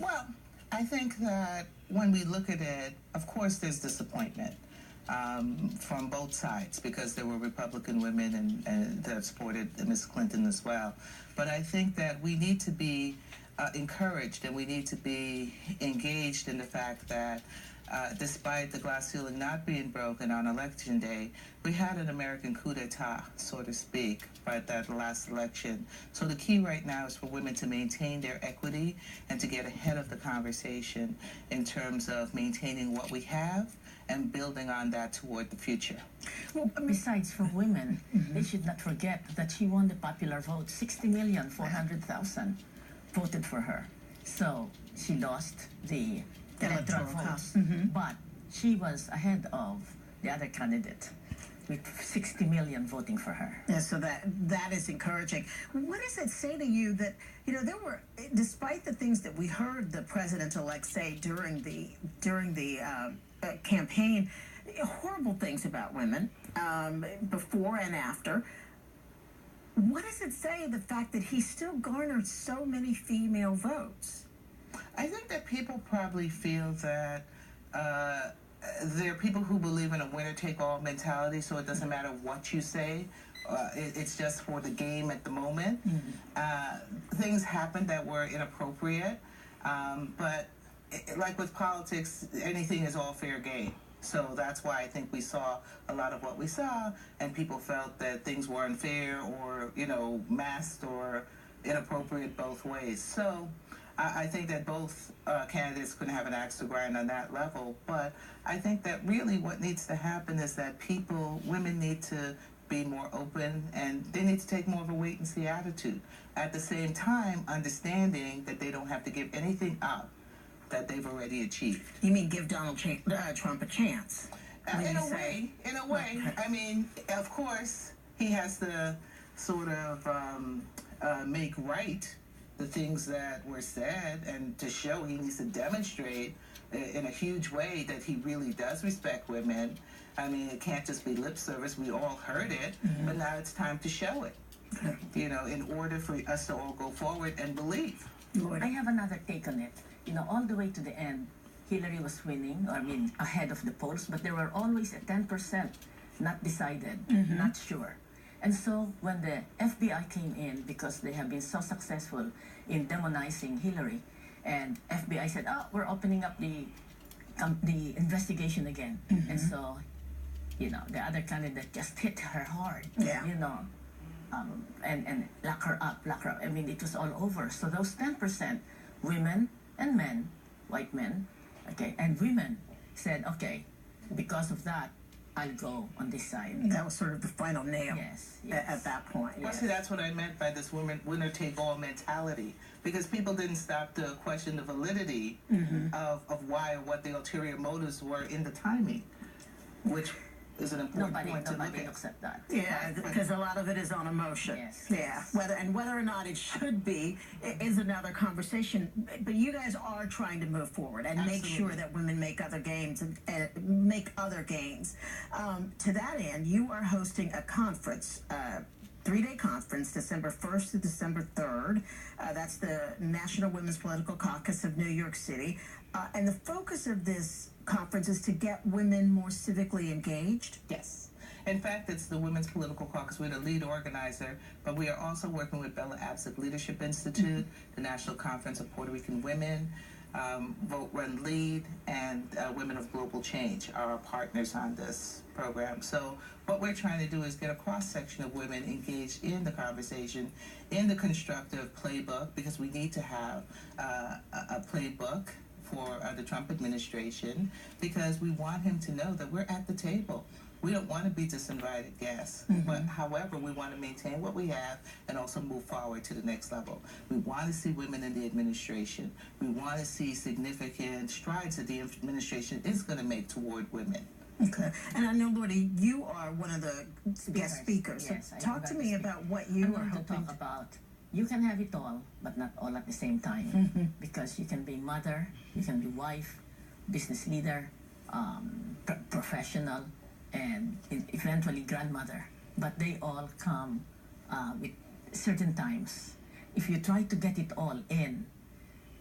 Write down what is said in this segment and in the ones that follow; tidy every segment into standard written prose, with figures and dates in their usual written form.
Well, I think that when we look at it, of course, there's disappointment from both sides because there were Republican women and that supported Ms. Clinton as well. But I think that we need to be encouraged and we need to be engaged in the fact that despite the glass ceiling not being broken on election day, we had an American coup d'etat, so to speak, by that last election. So the key right now is for women to maintain their equity and to get ahead of the conversation in terms of maintaining what we have and building on that toward the future. Well, besides, for women, they should not forget that she won the popular vote. 60,400,000 voted for her. So she lost the electoral votes, but she was ahead of the other candidate with 60 million voting for her. Yeah, so that is encouraging. What does it say to you that, you know, there were, despite the things that we heard the president-elect say during the campaign, horrible things about women before and after. What does it say, the fact that he still garnered so many female votes? I think that people probably feel that there are people who believe in a winner-take-all mentality, so it doesn't matter what you say. It's just for the game at the moment. Things happened that were inappropriate, but like with politics, anything is all fair game. So that's why I think we saw a lot of what we saw, and people felt that things were unfair or, you know, masked or inappropriate both ways. So I think that both candidates could have an axe to grind on that level, but I think that really what needs to happen is that women need to be more open and they need to take more of a wait-and-see attitude. At the same time, understanding that they don't have to give anything up that they've already achieved. You mean give Donald Trump a chance? In a way. I mean, of course, he has to sort of make right the things that were said, and to show he needs to demonstrate in a huge way that he really does respect women. I mean, it can't just be lip service. We all heard it, but now it's time to show it, you know, in order for us to all go forward and believe. I have another take on it. You know, all the way to the end, Hillary was winning, I mean, ahead of the polls, but there were always a 10% not decided, not sure. And so when the FBI came in, because they have been so successful in demonizing Hillary, and FBI said, oh, we're opening up the investigation again. And so, you know, the other candidate just hit her hard, you know, and lock her up. I mean, it was all over. So those 10%, women and men, white men, okay, and women said, okay, because of that, I'll go on this side. That was sort of the final nail at that point. Well, see, that's what I meant by this winner-take-all mentality, because people didn't stop to question the validity of why or what the ulterior motives were in the timing, which is an important point to look at. Nobody accept that. Yeah, because a lot of it is on emotion. Yeah, whether or not it should be is another conversation. But you guys are trying to move forward and make sure that women make other gains and make other gains. To that end, you are hosting a conference. 3-day conference, December 1st to December 3rd. That's the National Women's Political Caucus of New York City. And the focus of this conference is to get women more civically engaged? Yes. In fact, it's the Women's Political Caucus. We're the lead organizer, but we are also working with Bella Abzug Leadership Institute, the National Conference of Puerto Rican Women, Vote, Run, Lead, and Women of Global Change are our partners on this program. So what we're trying to do is get a cross-section of women engaged in the conversation, in the constructive playbook, because we need to have a playbook for the Trump administration, because we want him to know that we're at the table. We don't want to be disinvited guests, but however, we want to maintain what we have and also move forward to the next level. We want to see women in the administration. We want to see significant strides that the administration is going to make toward women. Okay. And I know, Loida, you are one of the guest speakers. Yes, so talk to me about what you are hoping to talk about. You can have it all, but not all at the same time. Because you can be mother, you can be wife, business leader, professional, and eventually grandmother. But they all come with certain times. If you try to get it all in,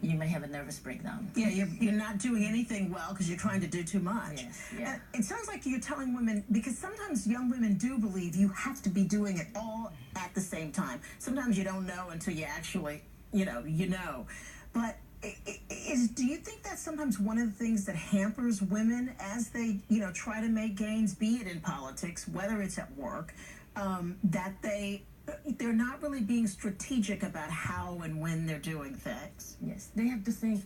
you may have a nervous breakdown. Yeah, you're not doing anything well because you're trying to do too much. Yes, yeah. And it sounds like you're telling women, because sometimes young women do believe you have to be doing it all at the same time. Sometimes you don't know until you actually, you know. But do you think that's sometimes one of the things that hampers women as they, try to make gains, be it in politics, whether it's at work, that they're not really being strategic about how and when they're doing things? Yes, they have to think,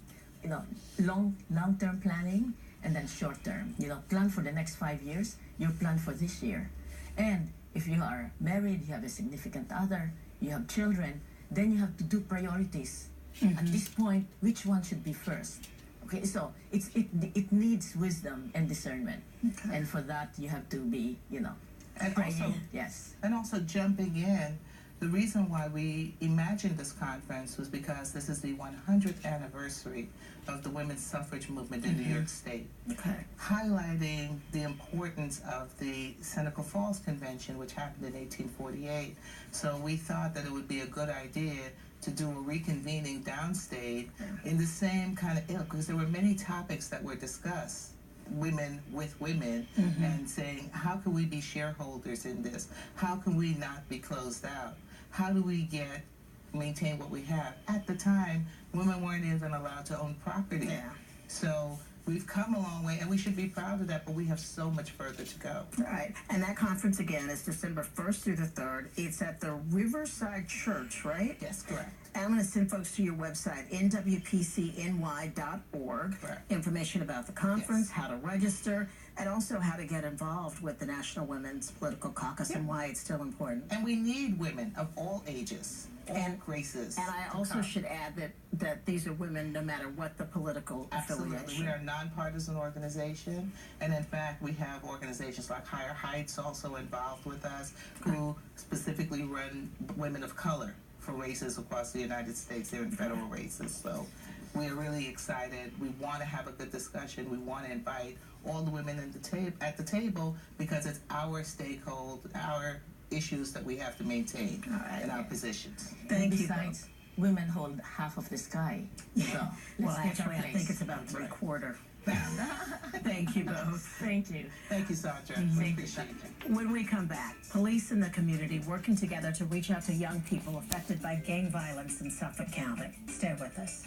long-term planning and then short-term. Plan for the next 5 years, you plan for this year. And if you are married, you have a significant other, you have children, then you have to do priorities. At this point, which one should be first? Okay, so it needs wisdom and discernment. Okay. And for that, you have to be, And praying. also, Yes. and also jumping in, the reason why we imagined this conference was because this is the 100th anniversary of the women's suffrage movement in New York State. Okay. Highlighting the importance of the Seneca Falls Convention, which happened in 1848. So we thought that it would be a good idea to do a reconvening downstate in the same kind of ilk, because there were many topics that were discussed, women with women, and saying, how can we be shareholders in this? How can we not be closed out? How do we maintain what we have? At the time, women weren't even allowed to own property. Yeah. So we've come a long way, and we should be proud of that, but we have so much further to go. Right. And that conference, again, is December 1st through the 3rd. It's at the Riverside Church, right? Yes, correct. And I'm going to send folks to your website, nwpcny.org. Correct. Information about the conference, Yes. how to register, and also how to get involved with the National Women's Political Caucus and why it's still important. And we need women of all ages, all races. And I to also come. should add that these are women no matter what the political Absolutely. affiliation. We are a nonpartisan organization, and in fact, we have organizations like Higher Heights also involved with us, who specifically run women of color for races across the United States. They're in federal races, so we are really excited. We want to have a good discussion. We want to invite all the women at the table because it's our stakeholder, our issues that we have to maintain in our positions. Thank you. Besides, women hold half of the sky. So Well, let's get our actually, I place. think it's about three-quarter. Thank you both. Thank you. Thank you, Sandra. We appreciate it. When we come back, police and the community working together to reach out to young people affected by gang violence in Suffolk County. Stay with us.